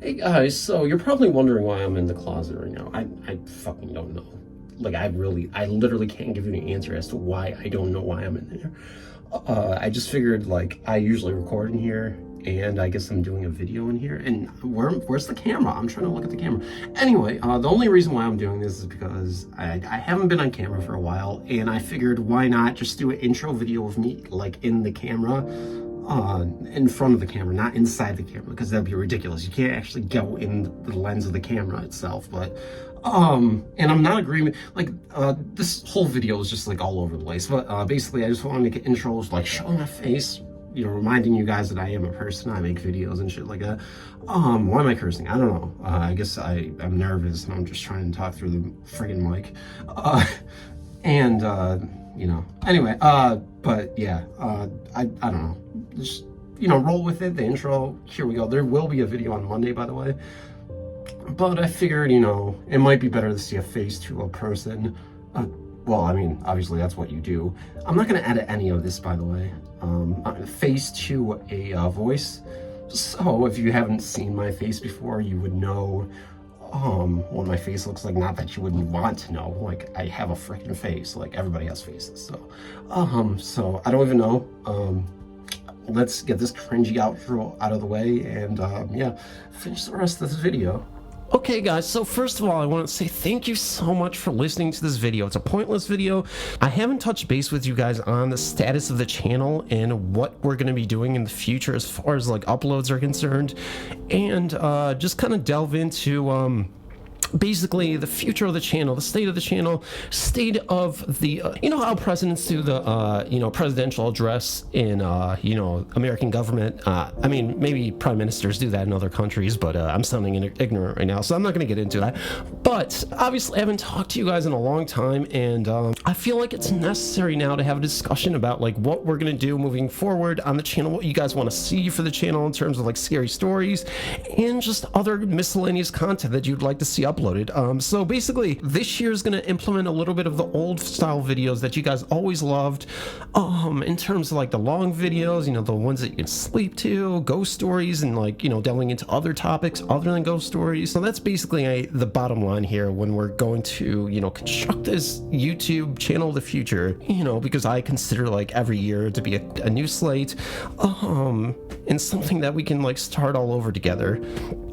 Hey guys, so you're probably wondering why I'm in the closet right now. I fucking don't know. Like, I literally can't give you an answer as to why I don't know why I'm in there. I just figured, like, I usually record in here, and I guess I'm doing a video in here, and where's the camera? I'm trying to look at the camera. Anyway, the only reason why I'm doing this is because I haven't been on camera for a while, and I figured why not just do an intro video of me, like, in the camera, in front of the camera, not inside the camera, because that'd be ridiculous. You can't actually go in the lens of the camera itself. But and I'm not agreeing, like, this whole video is just like all over the place, but basically I just want to make intros, like showing my face, you know, reminding you guys that I am a person. I make videos and shit like that. Why am I cursing? I don't know. I guess I'm nervous and I'm just trying to talk through the friggin' mic. You know, anyway, but yeah, I don't know, just, you know, roll with it. The intro, here we go. There will be a video on Monday, by the way, but I figured, you know, it might be better to see a face to a person. Well, I mean, obviously that's what you do. I'm not gonna edit any of this, by the way. Face to a voice. So if you haven't seen my face before, you would know what my face looks like. Not that you wouldn't want to know, like, I have a freaking face, like everybody has faces. So so I don't even know. Let's get this cringy outro out of the way, and yeah, finish the rest of this video. Okay guys, so first of all, I want to say thank you so much for listening to this video. It's a pointless video. I haven't touched base with you guys on the status of the channel and what we're going to be doing in the future as far as like uploads are concerned, and just kind of delve into basically the future of the channel, the state of the channel, state of the you know how presidents do the you know, presidential address in you know, American government. I mean, maybe prime ministers do that in other countries, but I'm sounding ignorant right now, so I'm not going to get into that. But obviously I haven't talked to you guys in a long time, and I feel like it's necessary now to have a discussion about like what we're going to do moving forward on the channel, what you guys want to see for the channel in terms of like scary stories and just other miscellaneous content that you'd like to see uploaded. So basically this year is going to implement a little bit of the old style videos that you guys always loved, in terms of like the long videos, you know, the ones that you can sleep to, ghost stories, and like, you know, delving into other topics other than ghost stories. So that's basically the bottom line here when we're going to, you know, construct this YouTube channel of the future, you know, because I consider like every year to be a new slate, and something that we can like start all over together.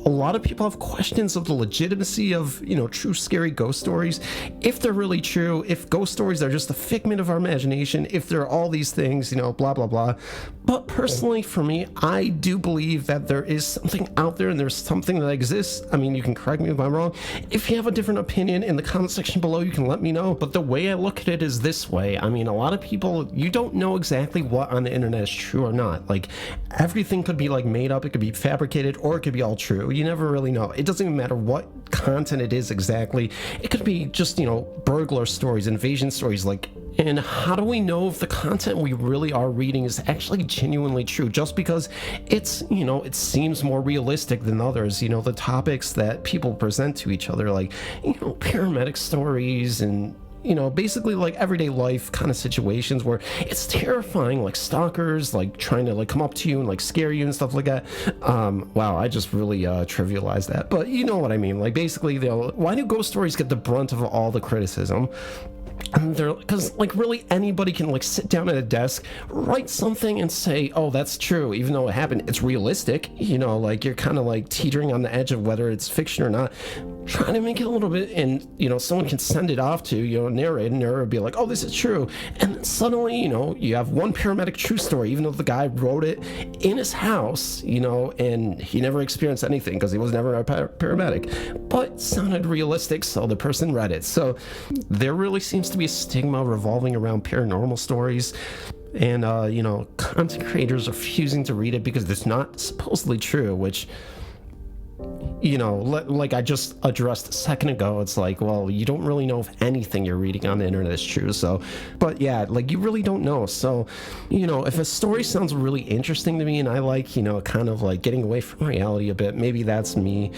A lot of people have questions of the legitimacy of, you know, true scary ghost stories, if they're really true, if ghost stories are just a figment of our imagination, if there are all these things, you know, blah blah blah. But personally for me, I do believe that there is something out there and there's something that exists. I mean, you can correct me if I'm wrong. If you have a different opinion in the comment section below, you can let me know. But the way I look at it is this way. I mean, a lot of people, you don't know exactly what on the internet is true or not. Like, everything could be like made up, it could be fabricated, or it could be all true. You never really know. It doesn't even matter what content it is exactly. It could be just, you know, burglar stories, invasion stories, like, and how do we know if the content we really are reading is actually genuinely true? Just because it's, you know, it seems more realistic than others, you know, the topics that people present to each other, like, you know, paramedic stories and, you know, basically like everyday life kind of situations where it's terrifying, like stalkers like trying to like come up to you and like scare you and stuff like that. Wow, I just really trivialized that, but you know what I mean. Like, basically, why do ghost stories get the brunt of all the criticism? And they're, because like really anybody can like sit down at a desk, write something and say, oh, that's true, even though it happened, it's realistic, you know, like you're kind of like teetering on the edge of whether it's fiction or not, trying to make it a little bit, and you know, someone can send it off to, you know, narrate, and narrator will be like, oh, this is true, and then suddenly, you know, you have one paramedic true story, even though the guy wrote it in his house, you know, and he never experienced anything because he was never a paramedic, but it sounded realistic, so the person read it. So there really seems to be a stigma revolving around paranormal stories, and you know, content creators refusing to read it because it's not supposedly true, which, you know, like I just addressed a second ago, it's like, well, you don't really know if anything you're reading on the internet is true. So, but yeah, like you really don't know. So, you know, if a story sounds really interesting to me and I like, you know, kind of like getting away from reality a bit, maybe that's me.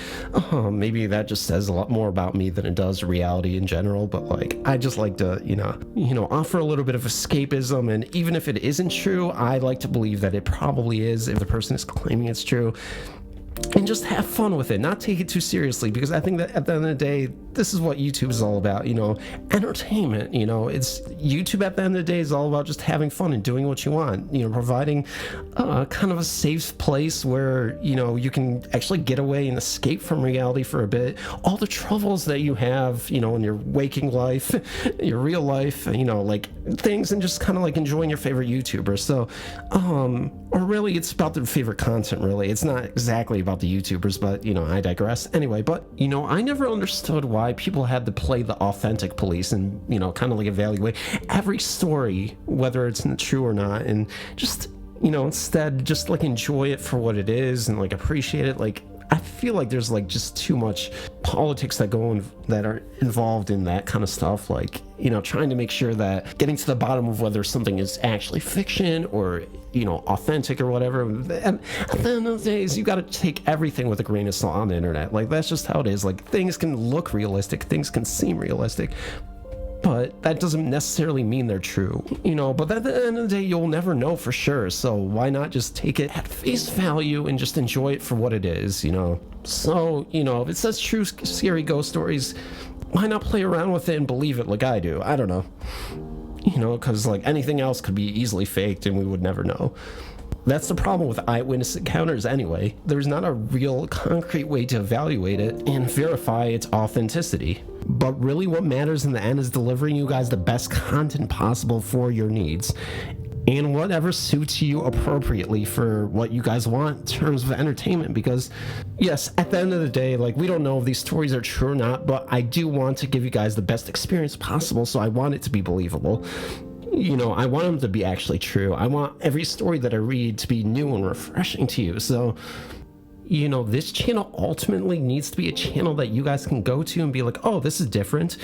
Maybe that just says a lot more about me than it does reality in general. But like, I just like to, you know, offer a little bit of escapism. And even if it isn't true, I like to believe that it probably is if the person is claiming it's true. and just have fun with it, not take it too seriously, because I think that at the end of the day, this is what YouTube is all about, you know, entertainment. You know, it's YouTube at the end of the day is all about just having fun and doing what you want, you know, providing kind of a safe place where, you know, you can actually get away and escape from reality for a bit, all the troubles that you have, you know, in your waking life, your real life, you know, like things, and just kind of like enjoying your favorite YouTubers. So or really it's about their favorite content. Really, it's not exactly about the YouTubers, but you know, I digress. Anyway, but you know, I never understood why people had to play the authentic police and, you know, kind of like evaluate every story, whether it's true or not, and just, you know, instead just like enjoy it for what it is and like appreciate it. Like, I feel like there's like just too much politics that that are involved in that kind of stuff. Like, you know, trying to make sure that getting to the bottom of whether something is actually fiction or, you know, authentic or whatever. And at the end of the days, you got to take everything with a grain of salt on the internet. Like, that's just how it is. Like, things can look realistic, things can seem realistic, but that doesn't necessarily mean they're true, you know. But at the end of the day, you'll never know for sure, so why not just take it at face value and just enjoy it for what it is, you know. So, you know, if it says true scary ghost stories, why not play around with it and believe it like I do? I don't know, you know, because like anything else could be easily faked and we would never know. That's the problem with eyewitness encounters anyway. There's not a real concrete way to evaluate it and verify its authenticity. But really what matters in the end is delivering you guys the best content possible for your needs, and whatever suits you appropriately for what you guys want in terms of entertainment. Because yes, at the end of the day, like, we don't know if these stories are true or not, but I do want to give you guys the best experience possible, so I want it to be believable. You know, I want them to be actually true. I want every story that I read to be new and refreshing to you. So, you know, this channel ultimately needs to be a channel that you guys can go to and be like, oh, this is different.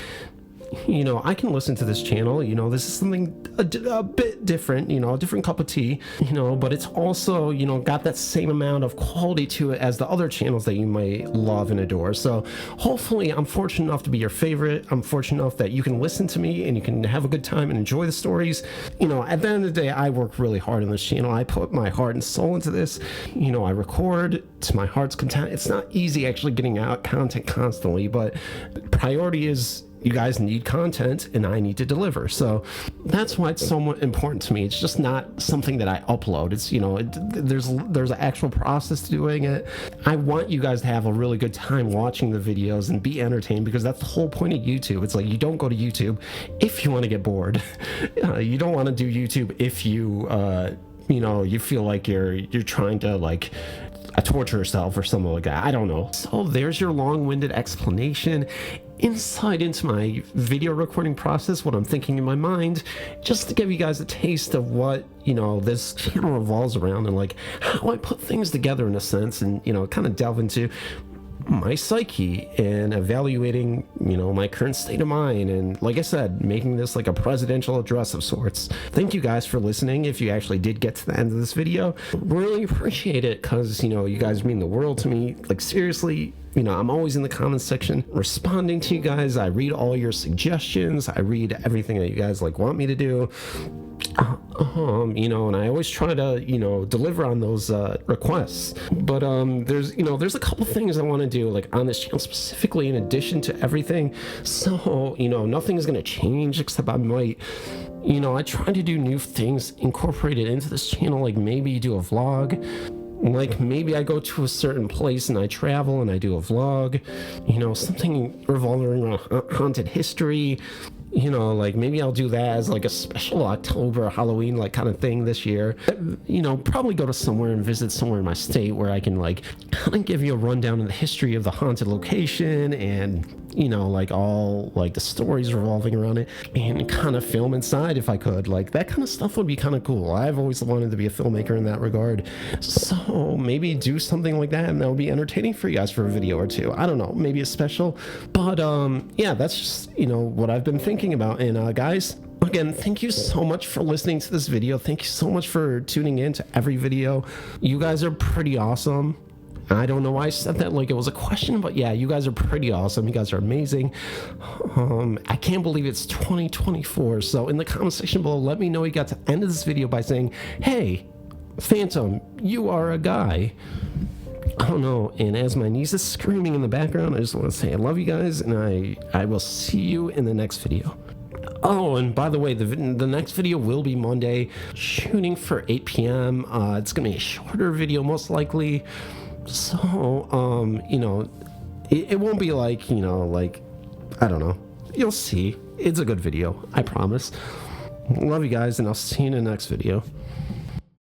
You know, I can listen to this channel, you know, this is something a bit different, you know, a different cup of tea, you know, but it's also, you know, got that same amount of quality to it as the other channels that you might love and adore. So hopefully I'm fortunate enough to be your favorite. I'm fortunate enough that you can listen to me and you can have a good time and enjoy the stories. You know, at the end of the day, I work really hard on this channel. I put my heart and soul into this. You know, I record to my heart's content. It's not easy actually getting out content constantly, but priority is you guys need content and I need to deliver. So that's why it's somewhat important to me. It's just not something that I upload. It's, you know, there's an actual process to doing it. I want you guys to have a really good time watching the videos and be entertained, because that's the whole point of YouTube. It's like, you don't go to YouTube if you want to get bored. You don't want to do YouTube if you, you know, you feel like you're trying to like torture yourself or something like that. I don't know. So there's your long-winded explanation, insight into my video recording process, what I'm thinking in my mind, just to give you guys a taste of what, you know, this channel revolves around, and like how I put things together in a sense, and, you know, kind of delve into my psyche and evaluating, you know, my current state of mind, and like I said, making this like a presidential address of sorts. Thank you guys for listening. If you actually did get to the end of this video, really appreciate it, because, you know, you guys mean the world to me. Like, seriously, you know, I'm always in the comments section responding to you guys. I read all your suggestions. I read everything that you guys like want me to do. You know, and I always try to, you know, deliver on those requests. But there's, you know, there's a couple things I want to do like on this channel specifically in addition to everything. So, you know, nothing's gonna change, except I might, you know, I try to do new things incorporated into this channel. Like, maybe do a vlog. Like, maybe I go to a certain place and I travel and I do a vlog, you know, something revolving around haunted history. You know, like, maybe I'll do that as like a special October Halloween like kind of thing this year. You know, probably go to somewhere and visit somewhere in my state where I can like kind of give you a rundown of the history of the haunted location, and, you know, like all like the stories revolving around it, and kind of film inside if I could. Like, that kind of stuff would be kind of cool. I've always wanted to be a filmmaker in that regard, so maybe do something like that, and that would be entertaining for you guys for a video or two. I don't know, maybe a special. But yeah, that's just, you know, what I've been thinking about. And guys, again, thank you so much for listening to this video. Thank you so much for tuning in to every video. You guys are pretty awesome. I don't know why I said that like it was a question, but yeah, you guys are pretty awesome. You guys are amazing. I can't believe it's 2024. So in the comment section below, let me know you got to the end of this video by saying, hey, Phantom, you are a guy. I don't know. And as my niece is screaming in the background, I just want to say I love you guys, and I will see you in the next video. Oh, and by the way, the next video will be Monday, shooting for 8 p.m. It's gonna be a shorter video, most likely. So, you know, it won't be like, you know, like, I don't know. You'll see. It's a good video, I promise. Love you guys, and I'll see you in the next video.